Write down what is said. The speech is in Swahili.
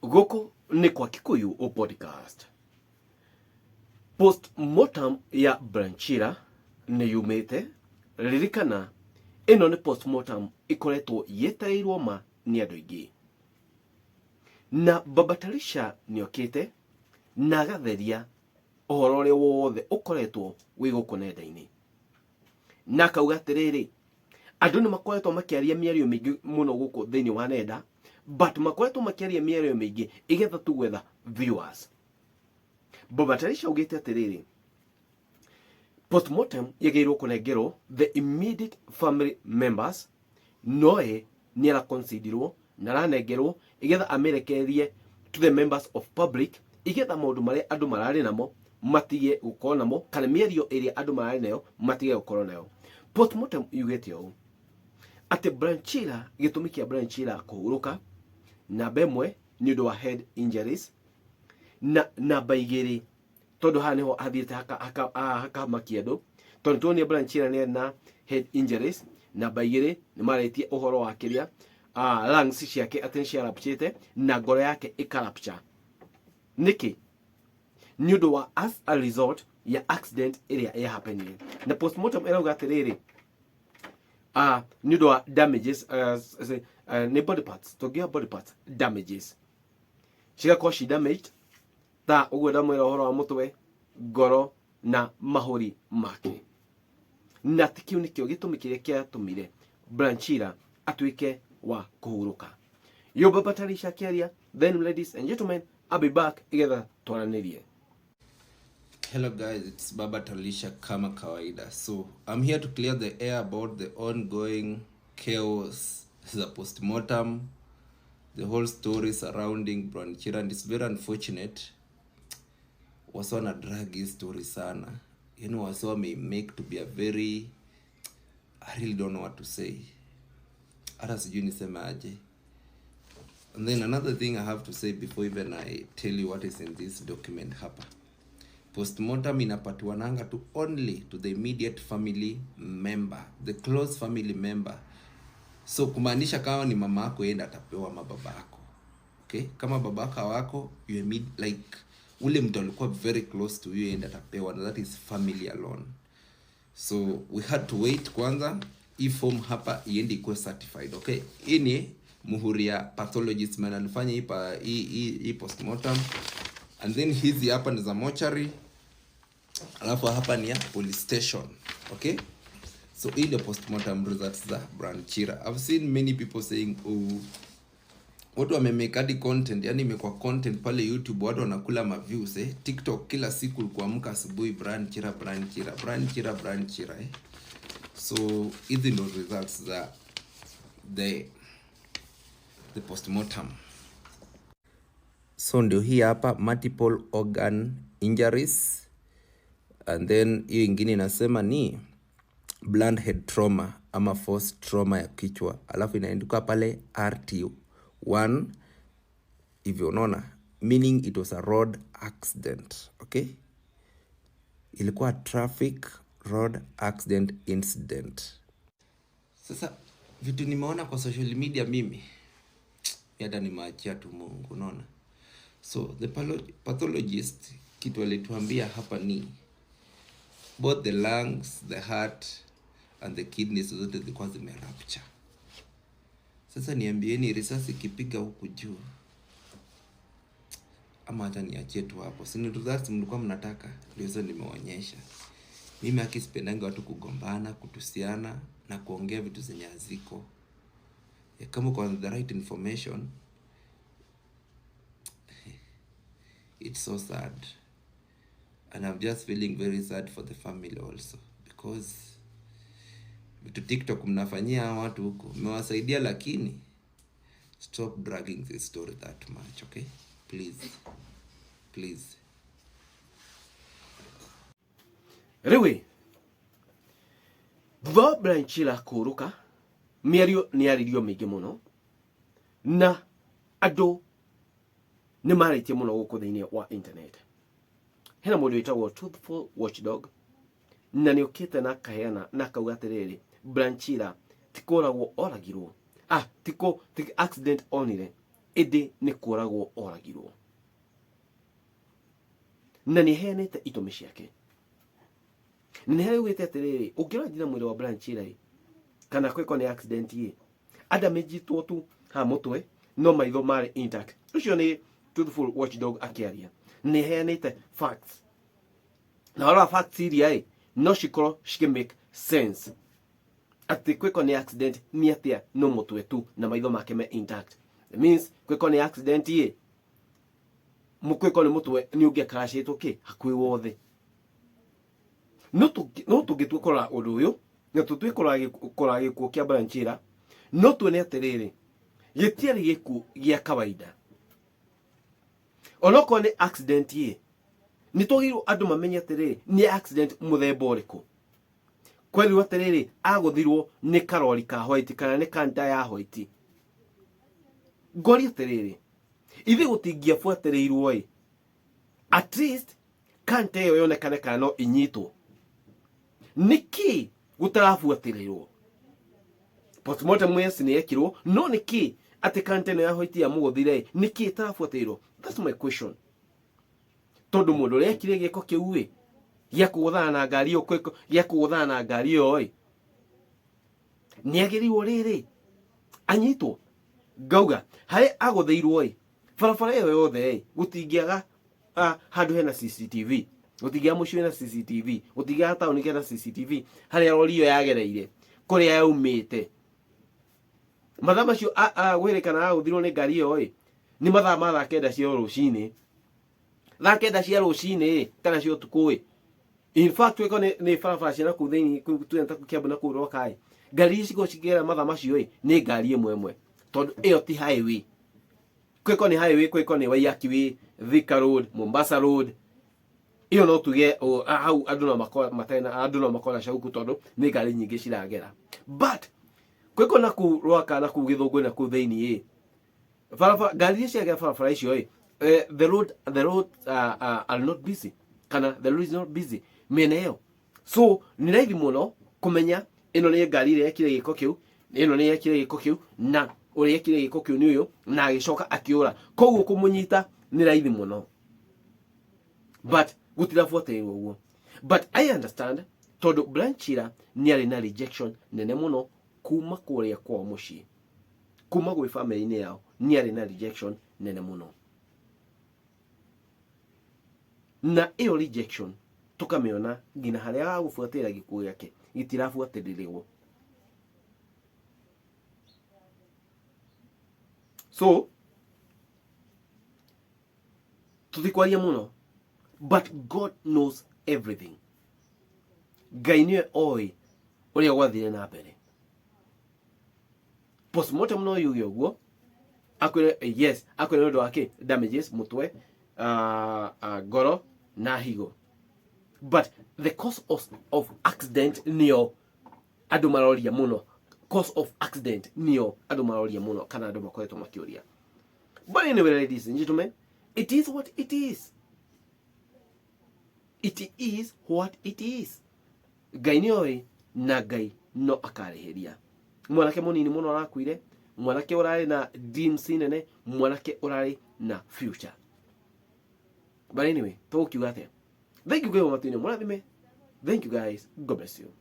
Goko ni kwa Gikuû o podcast. Postmortem ya Chira ni yumite. Ririkana ino ni postmortem ikoretwo yetairwo ma ni andu aingi. Na Babatarisha niokite na gatheria uhoro uri wothe ukoretwo wi guku nenda-ini. Na kauga atiriri, andu ni makoretwo makiaria miario mingi muno guku thiini wa nenda, but makoretwo makiaria miario mingi igetha tu gwetha viewers. Babatarisha ugite atiriri, postmortem yageirwo kunengerwo the immediate family members, noe ni ara considerwo na ranengerwo igetha amerekerie to the members of public, igetha maundu maria andu marari namo matige gukorwo namo, kana miario iria andu marari nayo matige gukorwo nayo. Postmortem yugite ũũ ati Chira, gitumi kia Chira kuhuruka, namba ĩmwe ni undu wa head injuries, na namba igiri tondu haha niho athiite hakamakia andu, tondu tuonie Chira ni na head injuries. Namba igiri ni maretie uhoro wa kiria lungs ciake ati ciarapchite na ngoro yake ikarapcha. Niki ni undu wa as a result ya accident iria ya happened. Na postmortem irauga atiriri, ni undu wa damages, ni body parts, tugia body parts damages cigakorwo ci damaged, ta uguo ndamwira uhoro wa mutwe, ngoro na mahuri make. Na tikiu nikio gitumi kiria kiatumire Chira atuike wa kuhuruka. Yo Babatarisha kiaria. Then ladies and gentlemen, I'll be back igetha twaranirie. Hello guys, it's Babatarisha kama kawaida. So I'm here to clear the air about the ongoing chaos, the postmortem, the whole story surrounding Chira, and it's very unfortunate. Waswa na drag his story sana. You know, waswa may make to be a very, I really don't know what to say. Hata sijui niseme aje. And then another thing I have to say before even I tell you what is in this document hapa. Postmortem inapatiwananga tu only to the immediate family member, the close family member. So kumaanisha kama ni mama yako yenda atapewa mababa yako. Okay? Kama babaka wako, you like ule mtu alikuwa very close to you yenda atapewa, and that is family alone. So we had to wait kwanza hii form hapa iende ikuwe certified. Okay? Hii ni muhuri ya pathologist man alifanya hii postmortem. And then hizi hapa ni za mortuary. Alafu hapa ni ya police station. Okay? So in the postmortem results za Chira. I've seen many people saying, oh, watu wamemake hadi content, yani imekuwa content pale YouTube, watu wanakula ma views TikTok kila siku kuamka asubuhi Chira. So hizi ndo results za the postmortem. So ndio hii hapa multiple organ injuries, and then hiyo ingine inasema ni blunt head trauma ama force trauma ya kichwa, alafu inaandikwa pale RT1 hivyo, unaona, meaning it was a road accident. Okay, ilikuwa traffic road accident incident. Sasa vitu nimeona kwa social media mimi yada nimeachia tu Mungu, unaona. So the pathologist kitu alituambia hapa ni both the lungs, the heart and the kidneys zote zilikuwa zimerupture. Sasa niambieni, risasi kipiga huku juu ama hata niachie tu hapo? Si ni results mlikuwa mnataka, ndio hizo nimeonyesha. Mimi akisipendanga watu kugombana, kutusiana na kuongea vitu zenye haziko. Kama uko on the right information, it's so sad, and I'm just feeling very sad for the family also, because vitu TikTok mnafanyia watu huko mmewasaidia, lakini stop dragging this story that much. Okay, please. Rewe Chira kuruka miario ni aririo mingi muno, na andu ni maraitie muno guku thiini wa internet. Hena mundu witagwo Truthful Watchdog, na ni ukite na kaheana na kauga atiriri, Chira tikoragwo oragirwo, tiko accident onire, ĩndĩ nĩ kũragwo oragirwo na nĩ heanĩte itũmi ciake. Nĩ haraugĩte atĩrĩrĩ, ũngĩrora nginya mwĩrĩ wa Brian Chira kana kwĩkwo nĩ accident damage tu ha mũtwe no maitho marĩ intact. Ũcio nĩ Truthful Watchdog akĩaria. Nĩ heanĩte facts na wala facts iria no cikorwo make sense atĩ kwĩkwo nĩ accident nĩ atĩa no mũtwe tu na maitho make me intact. It means kwĩkwo nĩ accident kwĩkwo nĩ mũtwe nĩ ũngĩakaracĩtwo hakuhĩ wothe. No tũngĩtua kũrora ũndũ ũyũ na tũtue kũrora gĩkuũ kĩa Brian Chira, no tuone atĩrĩrĩ, gĩtiarĩ gĩkuũ gĩa kawaida. Onokorwo nĩ accident nĩ twagĩrĩirwo andũ mamenye atĩrĩrĩ nĩ accident mũthemba ũrĩkũ. Kwĩrwo atĩrĩrĩ agũthirwo nĩ karori ka white kana nĩ kanta ya white. Ngori atĩrĩrĩ, ithe gũtingĩabuatĩrĩirwo at least kanta ĩyo yonekane kana no inyitwo. Niki gũtarabuatĩrĩirwo? Postmortem nĩ yekirwo, no niki atĩ kanta ĩno ya white ya mũgũthire niki ĩtarabuatĩrĩirwo? That's my question. Tondũ mũndũ ũrĩa ekire gĩko kĩu gĩa kũgũthana na ngari ĩyo gĩa kũgũthana na ngari ĩyo nĩ agĩrĩirwo rĩrĩ anyitwo. Ngauga harĩ agũthĩirwo barabara ĩyo yothe gũtingĩaga handũ hena CCTV, gũtingĩaga mũciĩ hena CCTV, gũtingĩaga taũni hena CCTV harĩa rori ĩyo yagereire kũrĩa yaumĩte. Mathaa macio gwĩrĩkana agũthirwo nĩ ngari ĩyo nĩ mathaa ma thaa kenda cia rũcinĩ. Thaa kenda cia rũcinĩ kana cia ũtukũ. In fact kwĩko nĩ barabara cia nakũu thĩinĩ tuenda Kiambu na kũu Roka ngari ici cikĩgera mathaa macio nĩ ngari ĩmwe tondũ ĩyo ti highway. Kwĩko nĩ highway, kwĩko nĩ Waiyaki Way, Thika Road, Mombasa Road. Iyo no tuge hau andũ no makona cauku tondũ nĩ ngari nyingĩ ciragera. But kwĩko na kũu Roka na kũu Gĩthũngũ na kũu thĩinĩ barabara ngari ici ciagera barabara icio the road are not busy kana the road is not busy mĩena ĩyo. So nĩ raithi mũno kũmenya ĩno nĩ ngari ĩrĩa yekire gĩko kĩu, ĩno nĩ yekire gĩko kĩu na ũrĩa yekire gĩko kĩu nĩ ũyũ na agĩcoka akĩũra. Koguo kũmũnyita nĩ raithi mũno. But gũtirabuatĩrĩirwo ũguo. But I understand tondũ Brian Chira nĩ arĩ na rejection nene mũno kuma kũrĩa kwa mũciĩ, kuma gwĩ family-inĩ yao nĩ arĩ na rejection nene mũno. Na ĩyo rejection tukamĩona nginya harĩa agũbuatĩrĩra gĩkuũ gĩake gĩtirabuatĩrĩrwo. So tutikwaria mũno, but God knows everything. Ngai nĩwe oĩ ũrĩa gwathire na mbere. Postmortem no yuge ũguo akwĩre yes, akwĩre ũndũ wake damages mũtwe, ngoro na higo. But the cause of accident nĩyo andũ maroria mũno. Cause of accident nĩyo andũ maroria mũno kana andũ makoretwo makĩũria. But anyway, ladies and gentlemen, it is what it is. It is what it is. Ngai nĩoĩ na Ngai no akarĩhĩria. Mwanake mũnini mũno arakuire, mwanake ũrarĩ na dreams nene, mwanake ũrarĩ na future. But anyway, tũkiuga atĩa? Thank you guys for watching. Thank you guys. God bless you.